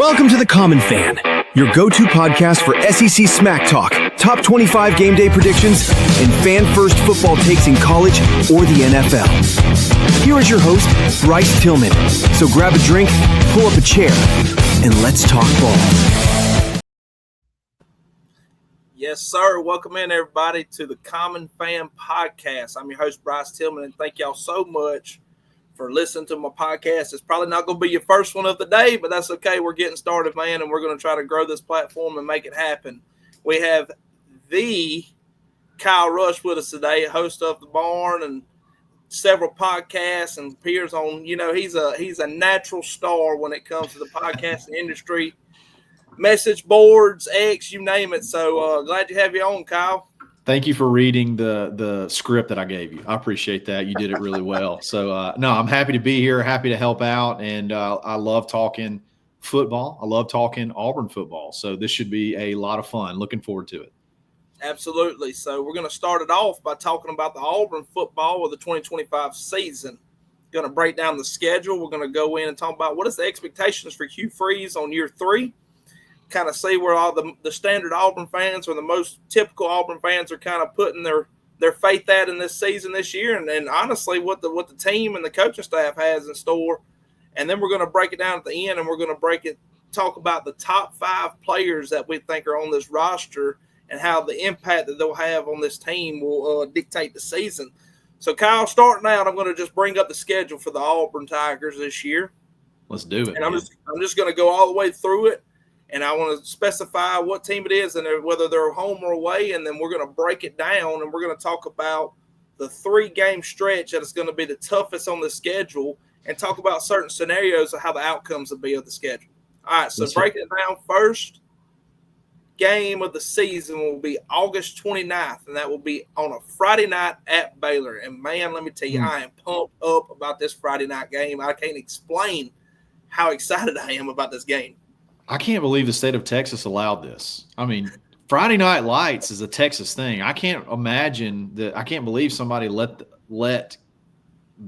Welcome to The Common Fan, your go-to podcast for SEC smack talk, top 25 game day predictions, and fan-first football takes in college or the NFL. Here is your host, Bryce Tillman. So grab a drink, pull up a chair, and let's talk ball. Yes, sir. Welcome in, everybody, to The Common Fan podcast. I'm your host, Bryce Tillman, and thank y'all so much for listening to my podcast. It's probably not going to be your first one of the day, but that's okay. We're getting started, man, and we're going to try to grow this platform and make it happen. We have the Kyle Rush with us today, host of The Barn and several podcasts, and appears on, he's a natural star when it comes to the podcasting industry, message boards, X, you name it. So glad to have you on, Kyle. Thank you for reading the script that I gave you. I appreciate that. You did it really well. So, no, I'm happy to be here, happy to help out, and I love talking football. I love talking Auburn football. So this should be a lot of fun. Looking forward to it. Absolutely. So we're going to start it off by talking about the Auburn football of the 2025 season. Going to break down the schedule. We're going to go in and talk about what is the expectations for Hugh Freeze on year 3. Kind of see where all the standard Auburn fans or the most typical Auburn fans are kind of putting their faith at in this season this year, and honestly what the team and the coaching staff has in store. And then we're going to break it down at the end, and we're going to talk about the top 5 players that we think are on this roster and how the impact that they'll have on this team will dictate the season. So, Kyle, starting out, I'm going to just bring up the schedule for the Auburn Tigers this year. Let's do it. And I'm just going to go all the way through it. And I want to specify what team it is and whether they're home or away, and then we're going to break it down, and we're going to talk about the 3-game stretch that is going to be the toughest on the schedule and talk about certain scenarios of how the outcomes will be of the schedule. All right, so breaking it down, first game of the season will be August 29th, and that will be on a Friday night at Baylor. And, man, let me tell you, I am pumped up about this Friday night game. I can't explain how excited I am about this game. I can't believe the state of Texas allowed this. I mean, Friday Night Lights is a Texas thing. I can't imagine that. I can't believe somebody let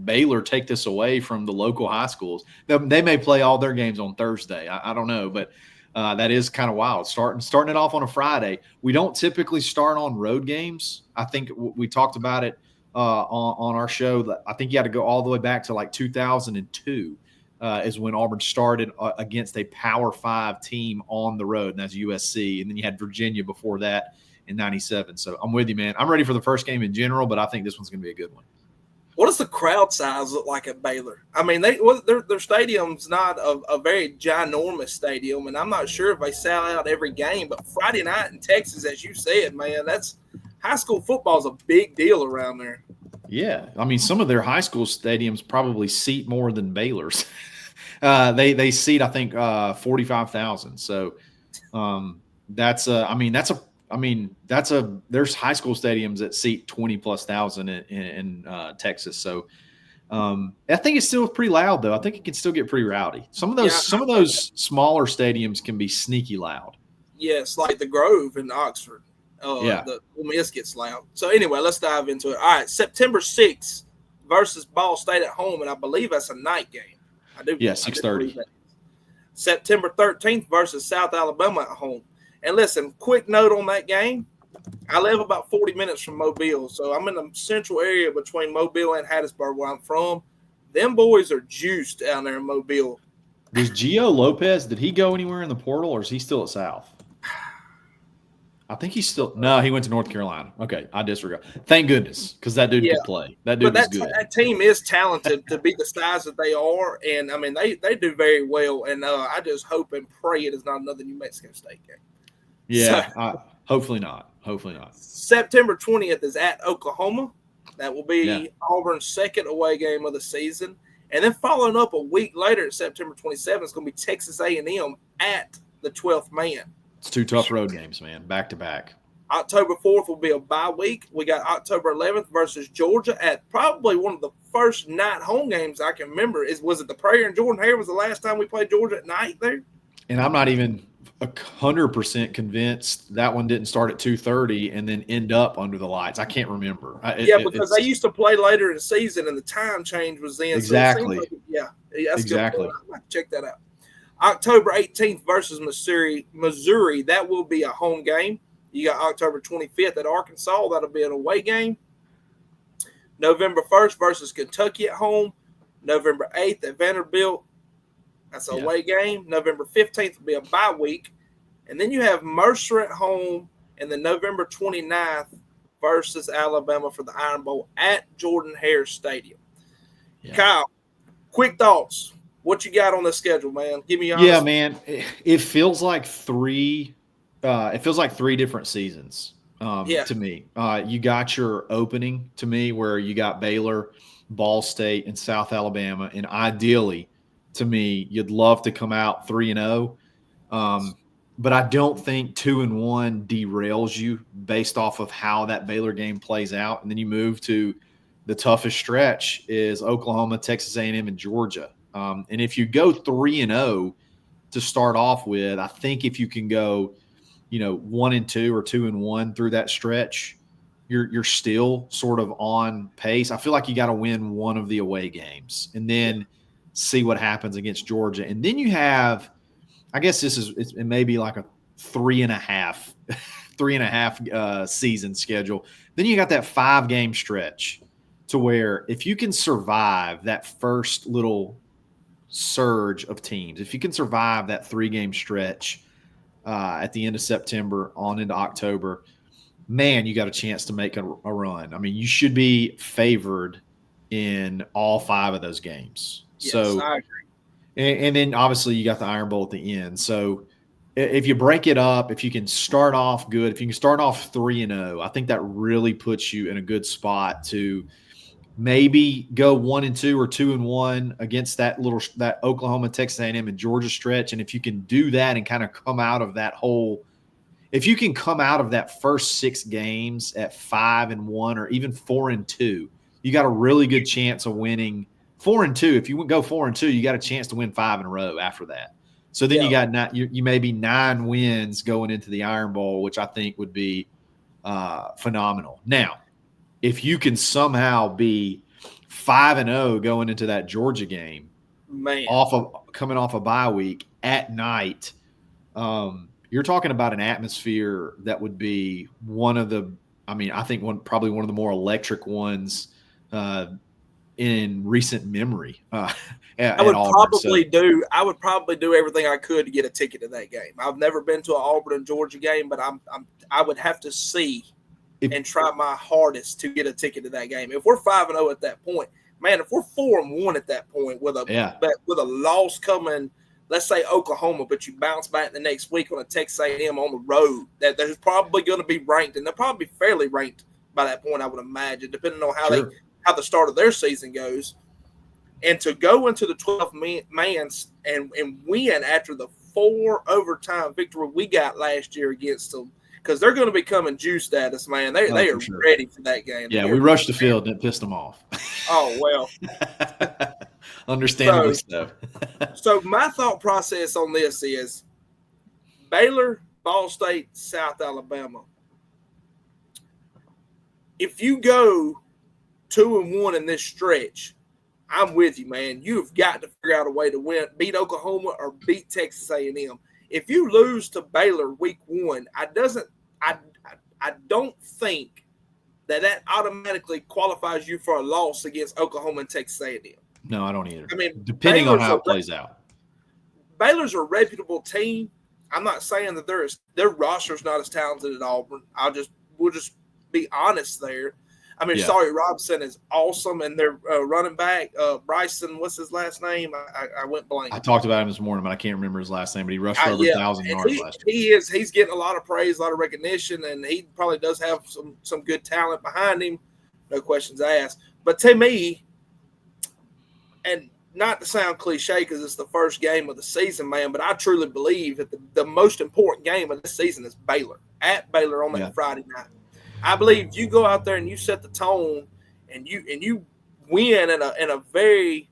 Baylor take this away from the local high schools. They may play all their games on Thursday. I don't know, but that is kind of wild. Starting it off on a Friday. We don't typically start on road games. I think we talked about it on our show. That I think you had to go all the way back to like 2002. Is when Auburn started against a Power 5 team on the road, and that's USC. And then you had Virginia before that in 97. So I'm with you, man. I'm ready for the first game in general, but I think this one's going to be a good one. What does the crowd size look like at Baylor? I mean, their stadium's not a very ginormous stadium, and I'm not sure if they sell out every game. But Friday night in Texas, as you said, man, that's high school football is a big deal around there. Yeah. I mean, some of their high school stadiums probably seat more than Baylor's. They seat, I think, 45,000. So there's high school stadiums that seat 20+ thousand in Texas. So I think it's still pretty loud, though. I think it can still get pretty rowdy. Some of those smaller stadiums can be sneaky loud. Yes, like the Grove in Oxford. The Miss gets loud. So anyway, let's dive into it. All right, September 6th versus Ball State at home, and I believe that's a night game. I do. Yeah, 6:30. September 13th versus South Alabama at home. And listen, quick note on that game. I live about 40 minutes from Mobile, so I'm in the central area between Mobile and Hattiesburg where I'm from. Them boys are juiced down there in Mobile. Does Gio Lopez, did he go anywhere in the portal, or is he still at South? I think he's still – no, he went to North Carolina. Okay, I disregard. Thank goodness, because that dude could play. That dude is good. That team is talented to be the size that they are, and, I mean, they do very well, and I just hope and pray it is not another New Mexico State game. Yeah, hopefully not. Hopefully not. September 20th is at Oklahoma. That will be Auburn's second away game of the season. And then following up a week later at September 27th, it's going to be Texas A&M at the 12th man. It's 2 tough road games, man, back-to-back. October 4th will be a bye week. We got October 11th versus Georgia at probably one of the first night home games I can remember. Was it the Prayer and Jordan Hare was the last time we played Georgia at night there? And I'm not even 100% convinced that one didn't start at 2:30 and then end up under the lights. I can't remember. Because they used to play later in the season and the time change was then. Exactly. So that's exactly. good. I might check that out. October 18th versus Missouri, that will be a home game. You got October 25th at Arkansas. That'll be an away game. November 1st versus Kentucky at home. November 8th at Vanderbilt. That's an away game. November 15th will be a bye week. And then you have Mercer at home, and then November 29th versus Alabama for the Iron Bowl at Jordan-Hare Stadium. Yeah. Kyle, quick thoughts. What you got on the schedule, man? Give me your honest. Yeah, man. It feels like three different seasons to me. You got your opening to me where you got Baylor, Ball State, and South Alabama. And ideally, to me, you'd love to come out 3-0. But I don't think 2-1 derails you based off of how that Baylor game plays out. And then you move to the toughest stretch is Oklahoma, Texas A&M, and Georgia. And if you go 3-0 to start off with, I think if you can go, 1-2 or 2-1 through that stretch, you're still sort of on pace. I feel like you got to win one of the away games and then see what happens against Georgia. And then you have, I guess it may be like a 3.5 season schedule. Then you got that 5-game stretch to where if you can survive that first little surge of teams, if you can survive that 3-game stretch at the end of September on into October, man, you got a chance to make a run. I mean, you should be favored in all 5 of those games. Yes, so I agree. And then obviously you got the Iron Bowl at the end. So if you break it up, if you can start off good, if you can start off 3-0, I think that really puts you in a good spot to maybe go 1-2 or 2-1 against that Oklahoma, Texas A&M, and Georgia stretch. And if you can do that and kind of come out of that if you can come out of that first 6 games at 5-1 or even 4-2, you got a really good chance of winning 4-2. If you go 4-2, you got a chance to win 5 in a row after that. So then you may be 9 wins going into the Iron Bowl, which I think would be phenomenal. Now, if you can somehow be 5-0 going into that Georgia game, man, coming off a bye week at night, you're talking about an atmosphere that would be probably one of the more electric ones in recent memory. I would probably do everything I could to get a ticket to that game. I've never been to an Auburn and Georgia game, but I would have to see and try my hardest to get a ticket to that game. If we're 5-0 at that point, man, if we're 4-1 at that point with a loss coming, let's say Oklahoma, but you bounce back the next week on a Texas A&M on the road, that there's probably going to be ranked, and they'll probably be fairly ranked by that point, I would imagine, depending on how the start of their season goes. And to go into the 12 mans and win after the 4 overtime victory we got last year against them, because they're going to be coming juice at us, man. They are ready for that game. Yeah, we rushed the field and it pissed them off. Oh, well. Understandably so. So my thought process on this is Baylor, Ball State, South Alabama. If you go 2-1 in this stretch, I'm with you, man. You've got to figure out a way to beat Oklahoma or beat Texas A&M. If you lose to Baylor week 1, I don't think that automatically qualifies you for a loss against Oklahoma and Texas A&M. No, I don't either. I mean, depending on how it plays out. Baylor's a reputable team. I'm not saying that their roster's not as talented at Auburn. We'll just be honest there. I mean, Sorry Robinson is awesome, and their running back, Bryson, what's his last name? I went blank. I talked about him this morning, but I can't remember his last name, but he rushed for over 1,000 yards last year. He's getting a lot of praise, a lot of recognition, and he probably does have some good talent behind him, no questions asked. But to me, and not to sound cliche because it's the first game of the season, man, but I truly believe that the most important game of this season is Baylor, at Baylor on that Friday night. I believe you go out there and you set the tone and you win in a very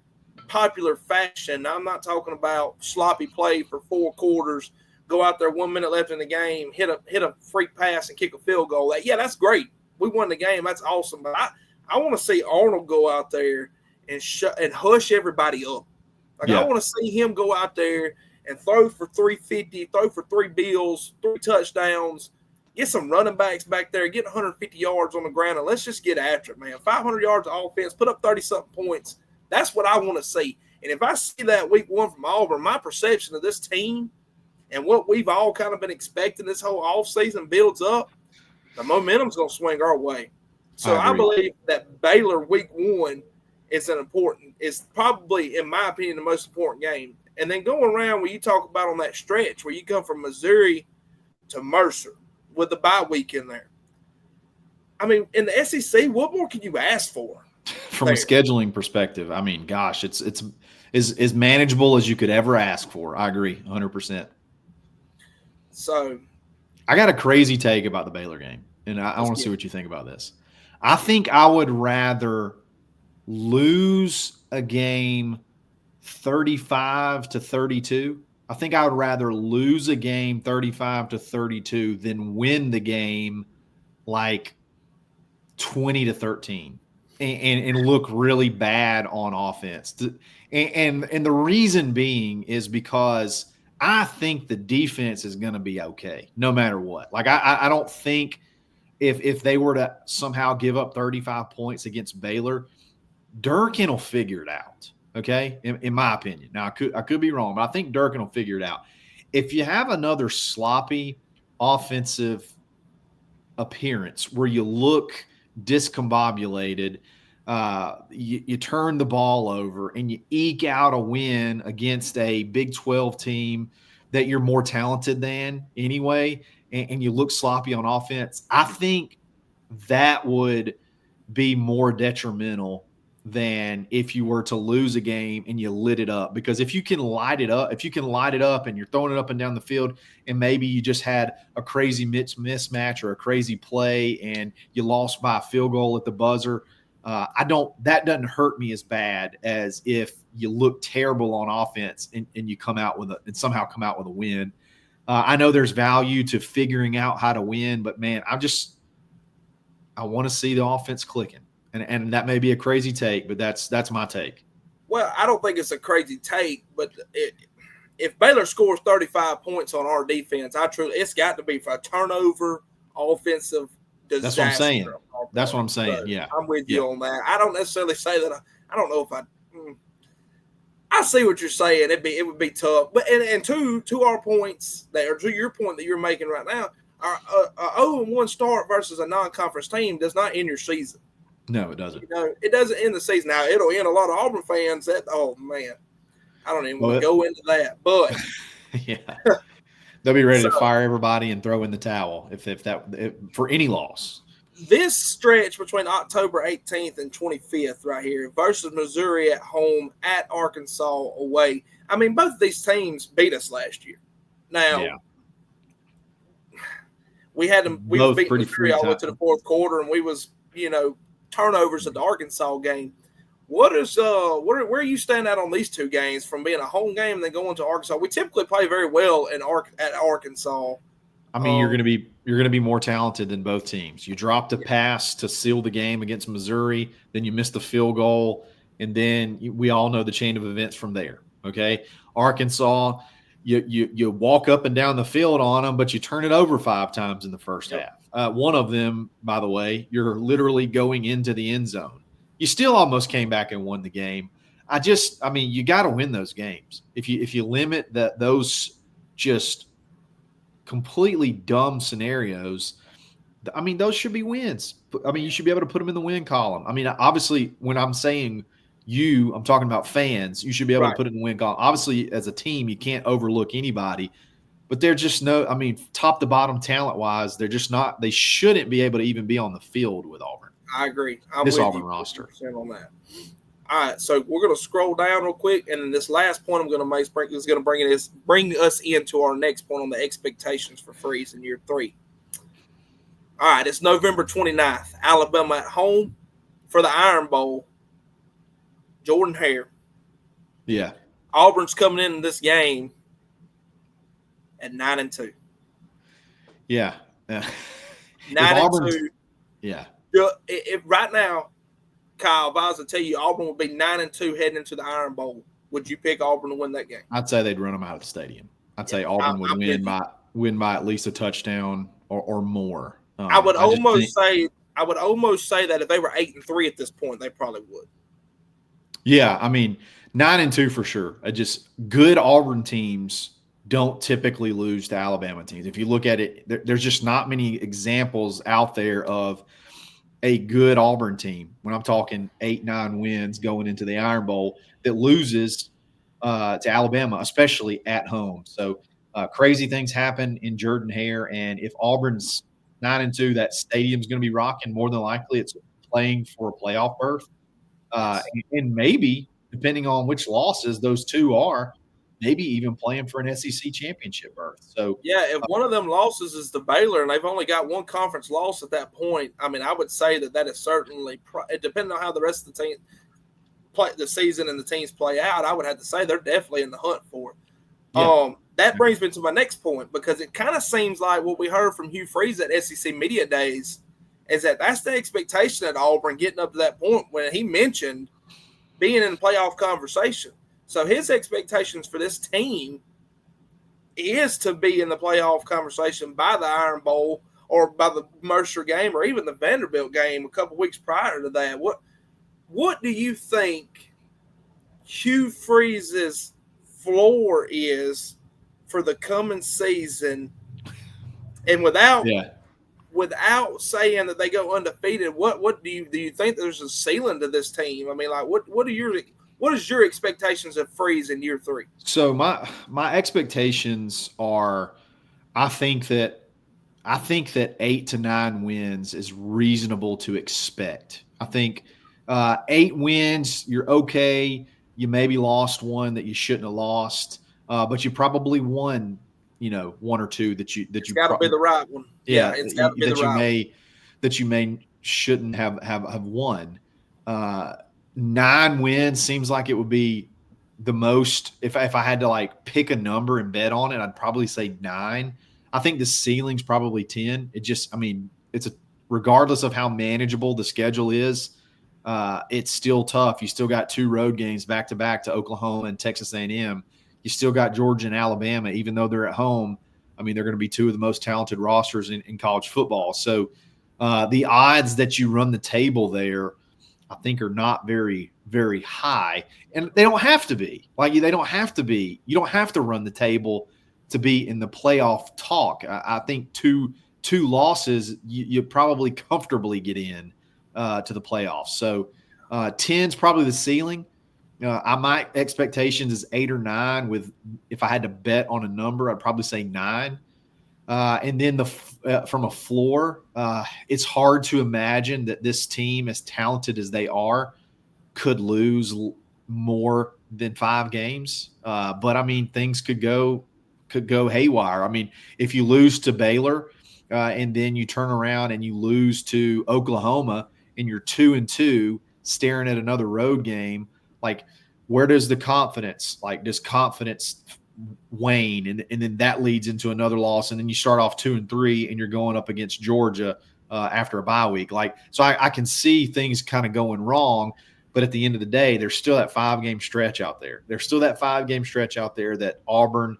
popular fashion. I'm not talking about sloppy play for 4 quarters, go out there 1 minute left in the game, hit a freak pass and kick a field goal. That's great. We won the game. That's awesome. But I want to see Arnold go out there and hush everybody up. I want to see him go out there and throw for 350, throw for 3 bills, 3 touchdowns, get some running backs back there, get 150 yards on the ground, and let's just get after it, man. 500 yards of offense, put up 30-something points. That's what I want to see. And if I see that week 1 from Auburn, my perception of this team and what we've all kind of been expecting this whole offseason builds up, the momentum's going to swing our way. So I believe that Baylor week 1 is probably, in my opinion, the most important game. And then going around where you talk about on that stretch where you come from Missouri to Mercer with the bye week in there. I mean, in the SEC, what more can you ask for? From a scheduling perspective, I mean, gosh, it's as manageable as you could ever ask for. I agree 100%. So I got a crazy take about the Baylor game, and I want to see what you think about this. I think I would rather lose a game 35-32. I think I would rather lose a game 35-32 than win the game like 20-13 and look really bad on offense. And the reason being is because I think the defense is going to be okay no matter what. Like I don't think if they were to somehow give up 35 points against Baylor, Durkin will figure it out. Okay, in my opinion. Now I could be wrong, but I think Durkin will figure it out. If you have another sloppy offensive appearance where you look discombobulated, you turn the ball over and you eke out a win against a Big 12 team that you're more talented than anyway, and you look sloppy on offense, I think that would be more detrimental than if you were to lose a game and you lit it up. Because if you can light it up and you're throwing it up and down the field, and maybe you just had a crazy mismatch or a crazy play and you lost by a field goal at the buzzer, that doesn't hurt me as bad as if you look terrible on offense and you somehow come out with a win. I know there's value to figuring out how to win, but man, I want to see the offense clicking. And that may be a crazy take, but that's my take. Well, I don't think it's a crazy take, but if Baylor scores 35 points on our defense, it's got to be for a turnover, offensive disaster. That's what I'm saying. That's what I'm saying. So yeah, I'm with you on that. I don't necessarily say that. I don't know if I see what you're saying. It would be tough, but and to our points or to your point that you're making right now, our 0-1 start versus a non-conference team does not end your season. No, it doesn't. It doesn't end the season. Now, it'll end a lot of Auburn fans oh, man. I don't even want to go into that. But yeah, they'll be ready to fire everybody and throw in the towel if for any loss. This stretch between October 18th and 25th right here versus Missouri at home, at Arkansas away. I mean, both of these teams beat us last year. Now, we was beating Missouri all the way to the fourth quarter, and we was, turnovers at the Arkansas game. Where are you standing at on these two games from being a home game and then going to Arkansas? We typically play very well at Arkansas. I mean, you're going to be more talented than both teams. You dropped a pass to seal the game against Missouri, then you missed the field goal, and then we all know the chain of events from there. Okay, Arkansas, you walk up and down the field on them, but you turn it over 5 times in the first half. One of them, by the way, you're literally going into the end zone. You still almost came back and won the game. You got to win those games. If you limit those just completely dumb scenarios, I mean, those should be wins. I mean, you should be able to put them in the win column. I mean, obviously, when I'm saying I'm talking about fans. You should be able to put it in the win column. Obviously, as a team, you can't overlook anybody. But they're just top to bottom talent-wise, they're just not – they shouldn't be able to even be on the field with Auburn. I agree. This Auburn roster. On that. All right, so we're going to scroll down real quick, and then this last point I'm going to make is going to bring us into our next point on the expectations for Freeze in year 3. All right, it's November 29th. Alabama at home for the Iron Bowl. Jordan Hare. Yeah. Auburn's coming in this game at 9-2. Yeah. 9-2. Yeah. If right now, Kyle, if I was to tell you Auburn would be 9-2 heading into the Iron Bowl, would you pick Auburn to win that game? I'd say they'd run them out of the stadium. I'd say Auburn would win by at least a touchdown or more. I would almost say that if they were 8-3 at this point, they probably would. Yeah, I mean 9-2 for sure. Just good Auburn teams don't typically lose to Alabama teams. If you look at it, there's just not many examples out there of a good Auburn team, when I'm talking 8-9 wins going into the Iron Bowl, that loses to Alabama, especially at home. So crazy things happen in Jordan-Hare, and if Auburn's 9-2, that stadium's going to be rocking. More than likely, it's playing for a playoff berth, and maybe depending on which losses those two are, maybe even playing for an SEC championship berth. So yeah, if one of them losses is to Baylor and they've only got one conference loss at that point, I mean, I would say that is certainly depending on how the rest of the team play the season and the teams play out. I would have to say they're definitely in the hunt for it. Yeah. That brings me to my next point, because it kind of seems like what we heard from Hugh Freeze at SEC Media Days is that that's the expectation at Auburn getting up to that point when he mentioned being in the playoff conversation. So his expectations for this team is to be in the playoff conversation by the Iron Bowl or by the Mercer game or even the Vanderbilt game a couple weeks prior to that. What do you think Hugh Freeze's floor is for the coming season? And without saying that they go undefeated, what do you think there's a ceiling to this team? I mean, like what is your expectations of Freeze in year 3? So my expectations are, I think that 8 to 9 wins is reasonable to expect. I think 8 wins, you're okay. You maybe lost one that you shouldn't have lost, but you probably won, 1 or 2 that you got to be the right one. Yeah, it's got to be the right one. That you may shouldn't have won. 9 wins seems like it would be the most. If I had to like pick a number and bet on it, I'd probably say 9. I think the ceiling's probably 10. It's regardless of how manageable the schedule is, it's still tough. You still got 2 road games back to back to Oklahoma and Texas A&M. You still got Georgia and Alabama, even though they're at home. I mean, they're going to be 2 of the most talented rosters in college football. So the odds that you run the table there, I think, are not very, very high. And they don't have to be. They don't have to be. You don't have to run the table to be in the playoff talk. I think two losses, you probably comfortably get in to the playoffs. So 10's probably the ceiling. My expectations is 8 or 9. If I had to bet on a number, I'd probably say 9. And then from a floor, it's hard to imagine that this team, as talented as they are, could lose more than 5 games. But I mean, things could go haywire. I mean, if you lose to Baylor and then you turn around and you lose to Oklahoma and you're 2-2, staring at another road game, like, where does the confidence? Does confidence wane, and then that leads into another loss, and then you start off 2-3 and you're going up against Georgia after a bye week. So I can see things kind of going wrong, but at the end of the day, there's still that 5-game stretch out there. There's still that 5-game stretch out there that Auburn,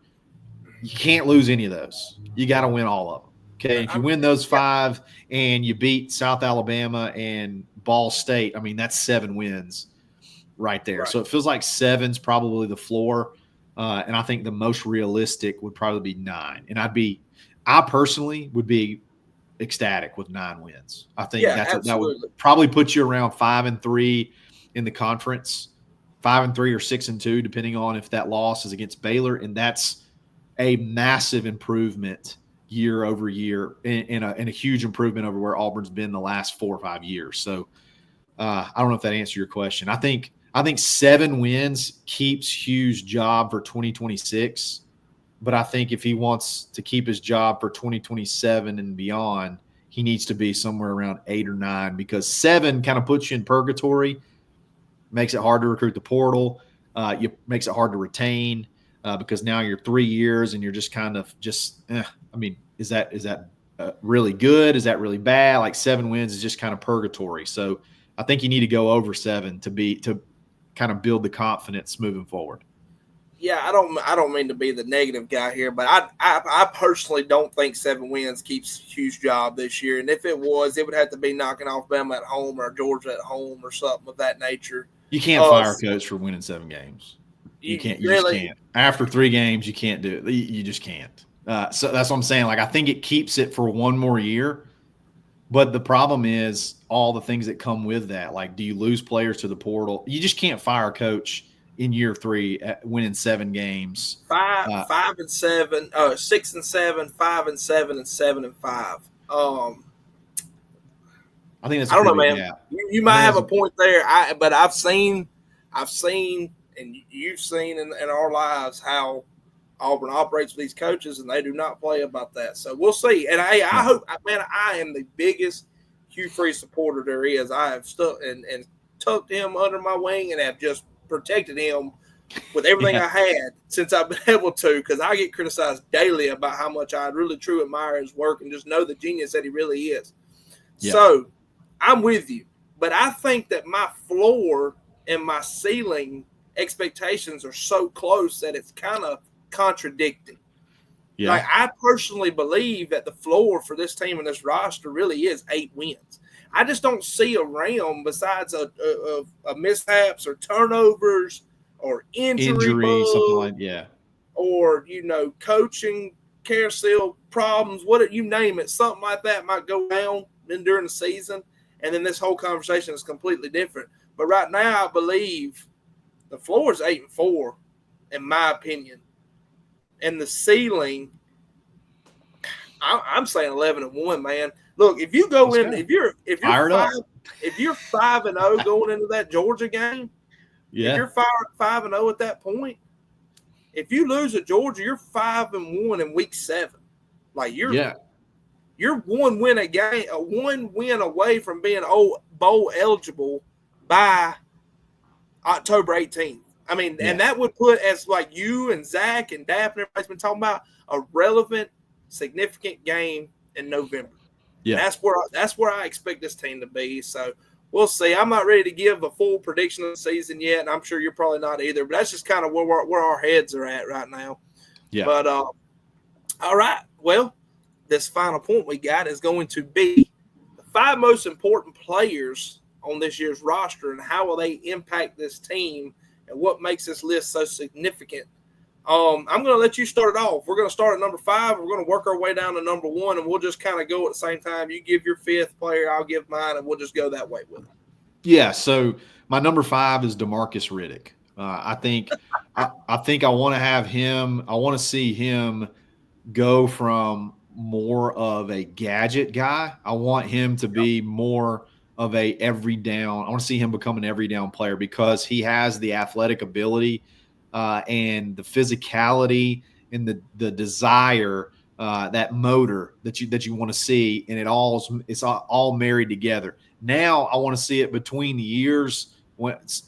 you can't lose any of those. You got to win all of them. Okay, if you win those 5 and you beat South Alabama and Ball State, I mean, that's 7 wins right there. Right. So it feels like 7's probably the floor. And I think the most realistic would probably be 9. And I personally would be ecstatic with 9 wins. I think that would probably put you around 5-3 in the conference, 5-3 or 6-2, depending on if that loss is against Baylor. And that's a massive improvement year over year, and a huge improvement over where Auburn's been the last 4 or 5 years. So I don't know if that answered your question. I think 7 wins keeps Hugh's job for 2026, but I think if he wants to keep his job for 2027 and beyond, he needs to be somewhere around 8 or 9, because 7 kind of puts you in purgatory, makes it hard to recruit the portal, makes it hard to retain because now you're 3 years and you're just kind of I mean, is that really good? Is that really bad? Like 7 wins is just kind of purgatory. So I think you need to go over 7 to kind of build the confidence moving forward. Yeah, I don't mean to be the negative guy here, but I personally don't think 7 wins keeps Hugh's job this year. And if it was, it would have to be knocking off Bama at home or Georgia at home or something of that nature. You can't fire a coach for winning 7 games. You can't. You really? just can't. After 3 games, you can't do it. You just can't. So that's what I'm saying. Like, I think it keeps it for 1 more year. But the problem is all the things that come with that. Like, do you lose players to the portal? You just can't fire a coach in year 3 at winning 7 games. 5 and 7, 6 and 7, 5 and 7, and 7 and 5. I think that's. I don't know, man. You might have a point there. But I've seen, and you've seen in our lives how Auburn operates with these coaches, and they do not play about that. So we'll see. And I hope, man, I am the biggest Hugh Freeze supporter there is. I have stuck and tucked him under my wing and have just protected him with everything I had since I've been able to, because I get criticized daily about how much I really truly admire his work and just know the genius that he really is. Yeah. So I'm with you, but I think that my floor and my ceiling expectations are so close that it's kind of contradicting. Yeah. Like, I personally believe that the floor for this team and this roster really is 8 wins. I just don't see a realm besides a mishaps or turnovers or injury something like or coaching carousel problems, you name it, something like that might go down during the season, and then this whole conversation is completely different. But right now, I believe the floor is 8-4, in my opinion, and the ceiling, I'm saying 11-1, man. Look, if you go in, if you're 5-0 going into that Georgia game, if you're 5-0 at that point, if you lose at Georgia, you're 5-1 in week 7. Like, you're 1 win a game, 1 win away from being bowl eligible by October 18th. I mean, and that would put, as like you and Zach and Dap and everybody's been talking about, a relevant, significant game in November. Yeah, that's where I expect this team to be. So we'll see. I'm not ready to give a full prediction of the season yet, and I'm sure you're probably not either. But that's just kind of where our heads are at right now. Yeah. But all right. Well, this final point we got is going to be the 5 most important players on this year's roster and how will they impact this team and what makes this list so significant. I'm going to let you start it off. We're going to start at number 5. We're going to work our way down to number 1, and we'll just kind of go at the same time. You give your 5th player, I'll give mine, and we'll just go that way with it. Yeah, so my number 5 is DeMarcus Riddick. I think I want to have him – I want to see him go from more of a gadget guy. I want him to be more of a every down – I want to see him become an every down player because he has the athletic ability – and the physicality and the desire, that motor that you want to see, and it's all married together. Now I want to see it between the years,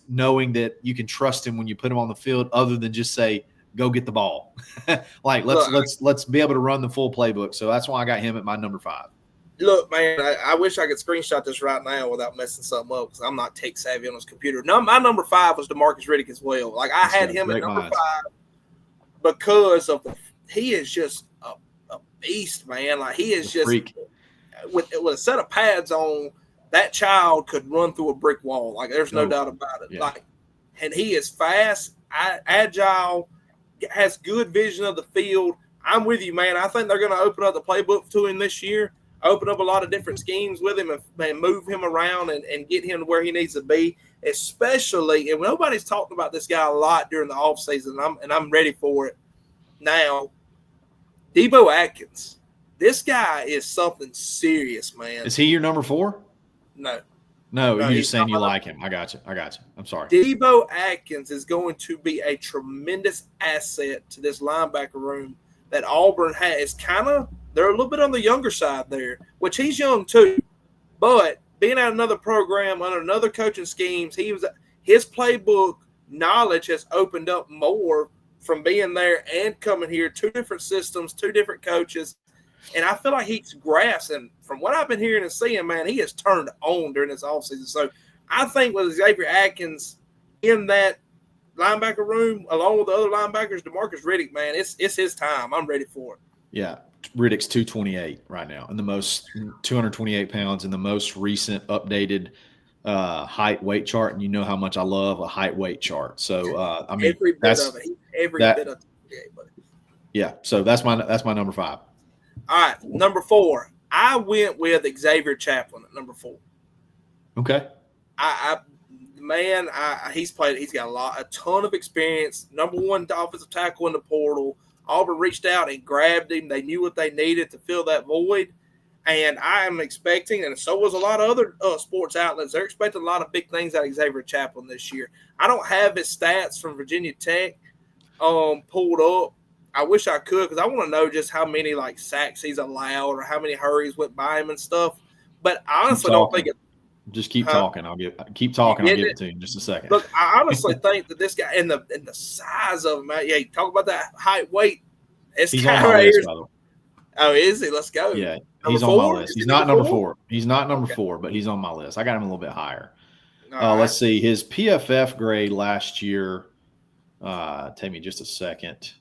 knowing that you can trust him when you put him on the field, other than just say, "Go get the ball." Like let's be able to run the full playbook. So that's why I got him at my number 5. Look, man, I wish I could screenshot this right now without messing something up because I'm not tech savvy on this computer. No, my number 5 was DeMarcus Riddick as well. Like, I had him at number 5 because he is just a beast, man. Like, he is just with a set of pads on, that child could run through a brick wall. Like, there's no doubt about it. Yeah. Like, and he is fast, agile, has good vision of the field. I'm with you, man. I think they're going to open up the playbook to him this year. Open up a lot of different schemes with him and move him around and get him to where he needs to be, especially, and nobody's talking about this guy a lot during the offseason, and I'm ready for it now. Debo Atkins. This guy is something serious, man. Is he your number 4? No, you're just saying you like him. I got you. I'm sorry. Debo Atkins is going to be a tremendous asset to this linebacker room that Auburn has. They're a little bit on the younger side there, which he's young too. But being at another program under another coaching schemes, his playbook knowledge has opened up more from being there and coming here. 2 different systems, 2 different coaches. And I feel like he's grasped. And from what I've been hearing and seeing, man, he has turned on during this offseason. So I think with Xavier Atkins in that linebacker room, along with the other linebackers, DeMarcus Riddick, man, it's his time. I'm ready for it. Yeah, Riddick's 228 right now, and the most 228 pounds in the most recent updated height weight chart. And you know how much I love a height weight chart. So I mean, every bit of it, every bit of it. Yeah, so that's my number 5. All right, number 4. I went with Xavier Chaplin at number 4. Okay. He's played. He's got a ton of experience. Number 1 offensive tackle in the portal. Auburn reached out and grabbed him. They knew what they needed to fill that void. And I am expecting, and so was a lot of other sports outlets, they're expecting a lot of big things out of Xavier Chaplin this year. I don't have his stats from Virginia Tech pulled up. I wish I could, because I want to know just how many sacks he's allowed or how many hurries went by him and stuff. But I honestly don't think it. Just keep talking. I'll give it to you in just a second. Look, I honestly think that this guy and the size of him, yeah, you talk about that height, weight. He's on my list, by the way. Oh, is he? Let's go. Yeah, he's on my list. He's not number 4. He's not number 4, but he's on my list. I got him a little bit higher. Right. Let's see. His PFF grade last year, take me just a second,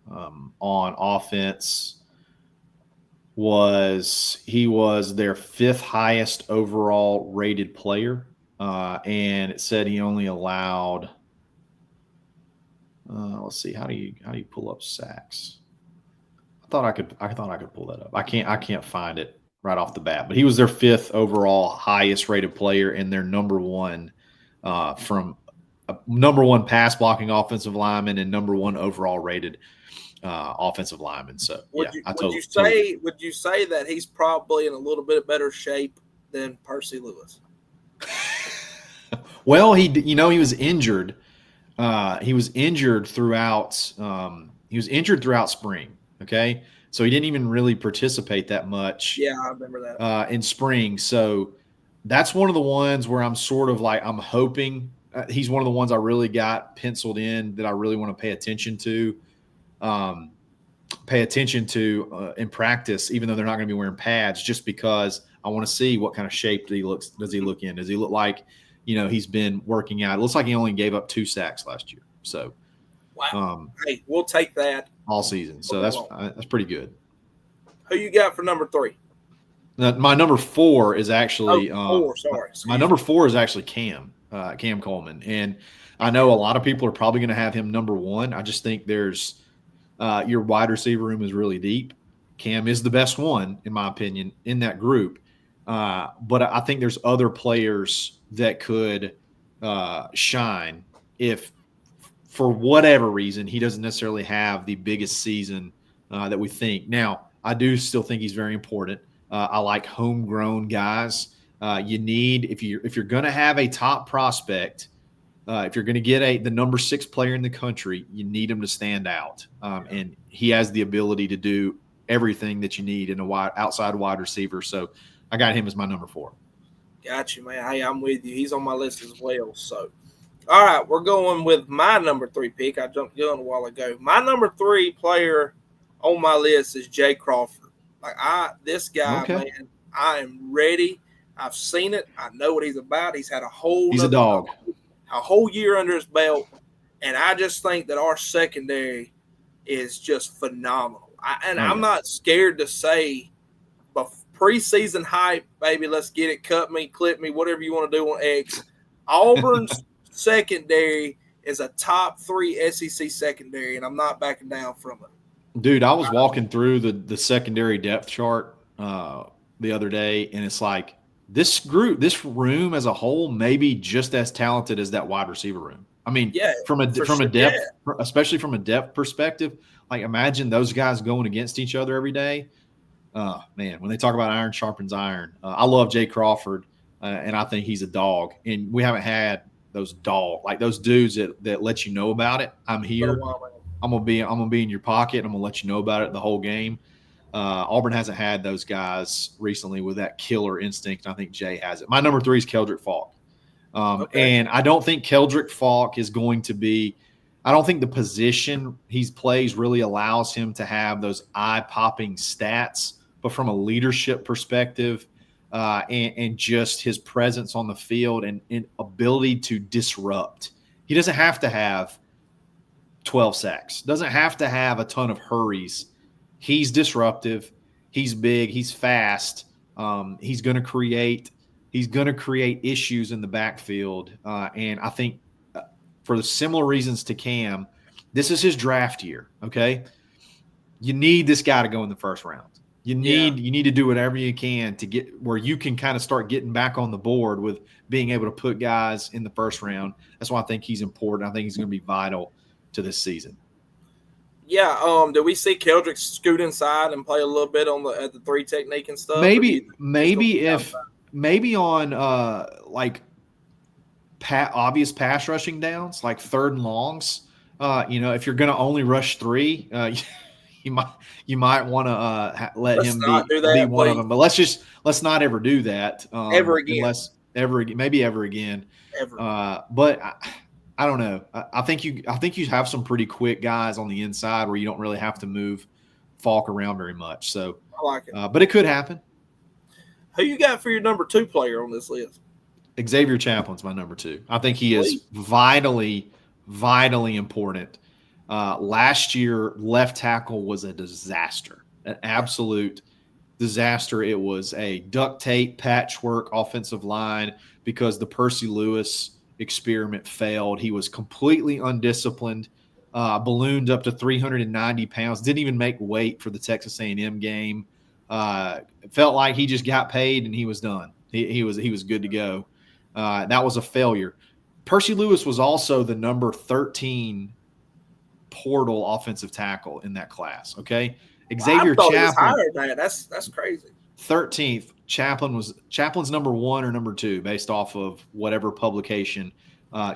on offense he was their 5th highest overall rated player. And it said he only allowed, let's see, how do you pull up sacks? I thought I could pull that up. I can't find it right off the bat, but he was their 5th overall highest rated player and their number 1 number 1 pass blocking offensive lineman and number 1 overall rated offensive lineman. So would you say that he's probably in a little bit better shape than Percy Lewis? Well, he was injured. He was injured throughout spring. Okay, so he didn't even really participate that much. Yeah, I remember that in spring. So that's one of the ones where I'm sort of I'm hoping he's one of the ones I really got penciled in that I really want to pay attention to. In practice, even though they're not going to be wearing pads, just because I want to see what kind of shape does he look in? Does he look like, he's been working out? It looks like he only gave up 2 sacks last year. So, wow. Hey, we'll take that all season. So that's pretty good. Who you got for number 3? My number 4 is actually my number 4 is actually Cam Coleman, and I know a lot of people are probably going to have him number 1. I just think there's your wide receiver room is really deep. Cam is the best one, in my opinion, in that group. But I think there's other players that could shine if, for whatever reason, he doesn't necessarily have the biggest season that we think. Now, I do still think he's very important. I like homegrown guys. You need, if you're going to have a top prospect, if you're going to get the number 6 player in the country, you need him to stand out. And he has the ability to do everything that you need in outside wide receiver. So I got him as my number 4. Got you, man. Hey, I'm with you. He's on my list as well. So, all right, we're going with my number 3 pick. I jumped the gun a while ago. My number 3 player on my list is Jay Crawford. This guy, okay, man, I am ready. I've seen it. I know what he's about. He's had he's a dog. A whole year under his belt, and I just think that our secondary is just phenomenal. I'm not scared to say, but preseason hype, baby, let's get it, cut me, clip me, whatever you want to do on X. Auburn's secondary is a top 3 SEC secondary, and I'm not backing down from it. Dude, I was walking through the secondary depth chart the other day, and it's like this room as a whole may be just as talented as that wide receiver room. I mean, from a depth, especially from a depth perspective, imagine those guys going against each other every day. Man, when they talk about iron sharpens iron, I love Jay Crawford, and I think he's a dog. And we haven't had those dudes that let you know about it. I'm here. I'm gonna be in your pocket. I'm gonna let you know about it the whole game. Auburn hasn't had those guys recently with that killer instinct, and I think Jay has it. My number 3 is Keldrick Falk. And I don't think Keldrick Falk is going to be – I don't think the position he plays really allows him to have those eye-popping stats. But from a leadership perspective and just his presence on the field and ability to disrupt He doesn't have to have 12 sacks. Doesn't have to have a ton of hurries. He's disruptive. He's big. He's fast. He's going to create issues in the backfield. And I think for the similar reasons to Cam, this is his draft year. Okay, you need this guy to go in the first round. You need to do whatever you can to get where you can kind of start getting back on the board with being able to put guys in the first round. That's why I think he's important. I think he's going to be vital to this season. Yeah. Do we see Keldrick scoot inside and play a little bit at the 3 technique and stuff? Maybe on like obvious pass rushing downs, like 3rd and longs. If you're going to only rush 3, you might want to let him be one of them. But let's not ever do that ever again. Maybe ever again. But I don't know. I think you have some pretty quick guys on the inside where you don't really have to move Falk around very much. So I like it. But it could happen. Who you got for your number 2 player on this list? Xavier Chaplin's my number 2. I think he is vitally important. Last year, left tackle was a disaster, an absolute disaster. It was a duct tape patchwork offensive line because the Percy Lewis experiment failed. He was completely undisciplined, ballooned up to 390 pounds, didn't even make weight for the Texas A&M game. It felt like he just got paid and he was done. He was good to go. That was a failure. Percy Lewis was also the number 13 portal offensive tackle in that class. Okay, Xavier Chaplin. That's crazy. 13th. Chaplin's number 1 or number 2 based off of whatever publication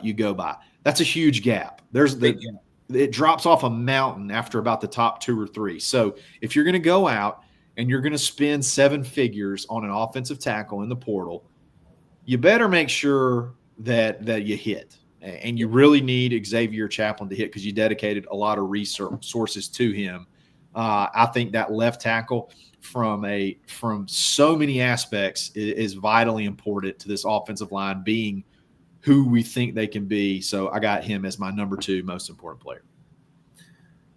you go by. That's a huge gap. It drops off a mountain after about the top 2 or 3. So if you're going to go out and you're going to spend 7 figures on an offensive tackle in the portal, you better make sure that you hit. And you really need Xavier Chaplin to hit because you dedicated a lot of resources to him. I think that left tackle from so many aspects is vitally important to this offensive line being who we think they can be. So I got him as my number 2 most important player.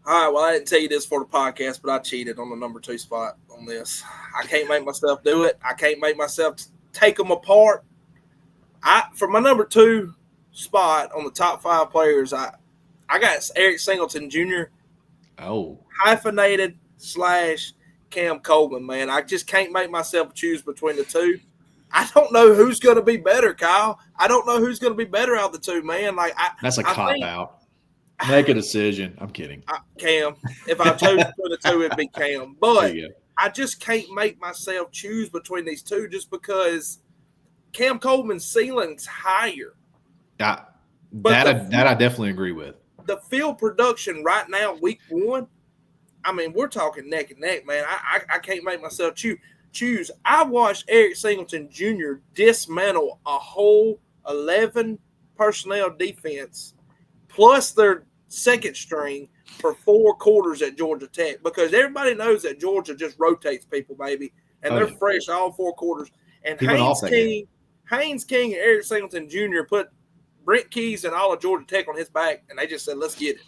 All right, well, I didn't tell you this for the podcast, but I cheated on the number 2 spot on this. I can't make myself do it. I can't make myself take them apart. For my number 2 spot on the top 5 players, I got Eric Singleton Jr. Oh. Hyphenated / Cam Coleman, man. I just can't make myself choose between the 2. I don't know who's going to be better, Kyle. I don't know who's going to be better out of the 2, man. That's a cop-out. Make a decision. I'm kidding. Cam. If I chose between the 2, it'd be Cam. But I just can't make myself choose between these 2 just because Cam Coleman's ceiling's higher. That I definitely agree with. The field production right now, week 1, I mean, we're talking neck and neck, man. I can't make myself choose. I watched Eric Singleton Jr. dismantle a whole 11 personnel defense plus their second string for 4 quarters at Georgia Tech because everybody knows that Georgia just rotates people, baby, and they're fresh all 4 quarters. And Haynes King and Eric Singleton Jr. put Brent Keys and all of Georgia Tech on his back, and they just said, let's get it.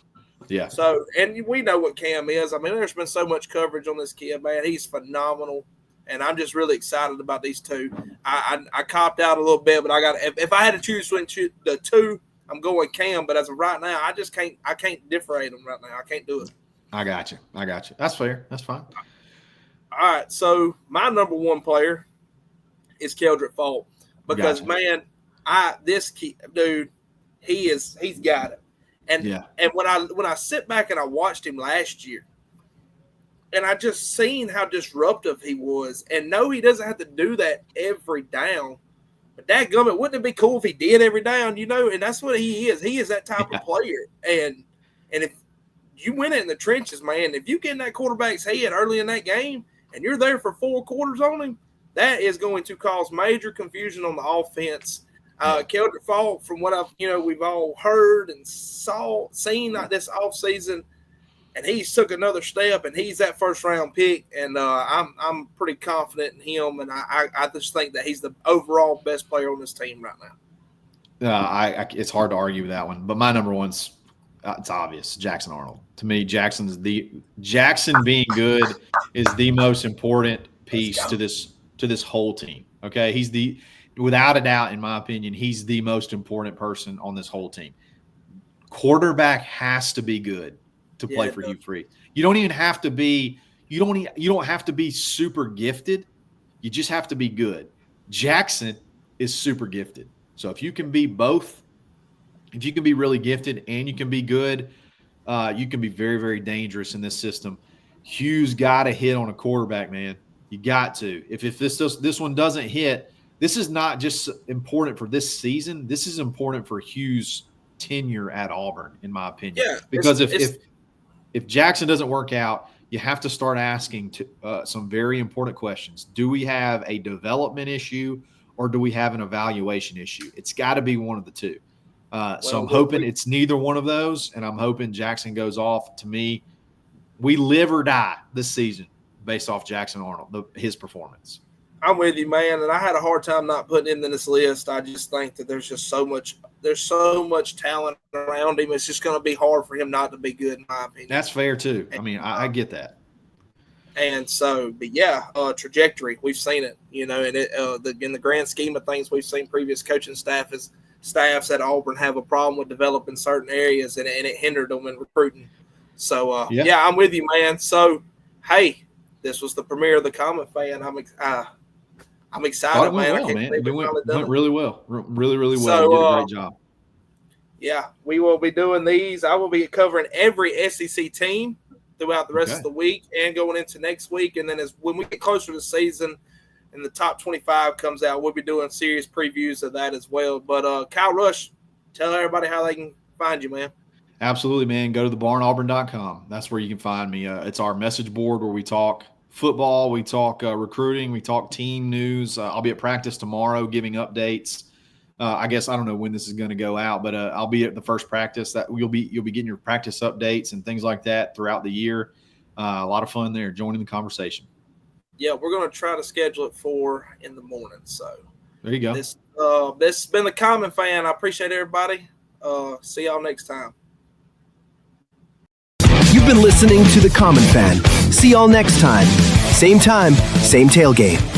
Yeah. So, and we know what Cam is. I mean, there's been so much coverage on this kid, man. He's phenomenal, and I'm just really excited about these 2. I copped out a little bit, but if I had to choose between the 2, I'm going Cam. But as of right now, I can't differentiate them right now. I can't do it. I got you. That's fair. That's fine. All right. So my number 1 player is Keldrick Falk because, man, this kid, dude, he's got it. And when I sit back and I watched him last year, and I just seen how disruptive he was, and no, he doesn't have to do that every down. But dadgummit, wouldn't it be cool if he did every down? And that's what he is. He is that type of player. And if you win it in the trenches, man, if you get in that quarterback's head early in that game and you're there for 4 quarters on him, that is going to cause major confusion on the offense. Keldrick Falk, from what we've all heard and seen this offseason, and he's took another step, and he's that first-round pick, and I'm pretty confident in him, and I just think that he's the overall best player on this team right now. It's hard to argue with that one. But my number one's it's obvious. Jackson Arnold. To me, Jackson being good is the most important piece to this whole team. Okay, without a doubt, in my opinion, he's the most important person on this whole team. Quarterback has to be good to play for Hugh Freeze. You don't even have to be. You don't have to be super gifted. You just have to be good. Jackson is super gifted. So if you can be both, if you can be really gifted and you can be good, you can be very, very dangerous in this system. Hugh's got to hit on a quarterback, man. You got to. If this one doesn't hit, this is not just important for this season. This is important for Hugh's tenure at Auburn, in my opinion. Yeah, because if Jackson doesn't work out, you have to start asking some very important questions. Do we have a development issue or do we have an evaluation issue? It's got to be one of the two. So I'm hoping it's neither one of those, and I'm hoping Jackson goes off. To me, we live or die this season based off Jackson Arnold, his performance. I'm with you, man, and I had a hard time not putting him in this list. I just think that there's so much talent around him. It's just going to be hard for him not to be good, in my opinion. That's fair too. I mean, I get that. And so, but yeah, trajectory, we've seen it, and in the grand scheme of things, we've seen previous coaching staffs at Auburn have a problem with developing certain areas, and it hindered them in recruiting. So, yeah, I'm with you, man. So, hey, this was the premiere of the Common Fan. I'm excited, man. Well, man. It went really well. Really, really well. So, you did a great job. Yeah, we will be doing these. I will be covering every SEC team throughout the rest of the week and going into next week. And then when we get closer to the season and the top 25 comes out, we'll be doing serious previews of that as well. But Kyle Rush, tell everybody how they can find you, man. Absolutely, man. Go to thebarnauburn.com. That's where you can find me. It's our message board where we talk football, we talk recruiting, we talk team news. I'll be at practice tomorrow giving updates. I guess I don't know when this is going to go out, but I'll be at the first practice. That you'll be getting your practice updates and things like that throughout the year. A lot of fun there, joining the conversation. Yeah, we're going to try to schedule it 4 in the morning. So there you go. This has been the Common Fan. I appreciate everybody. See y'all next time. You've been listening to The Common Fan. See y'all next time. Same time, same tailgate.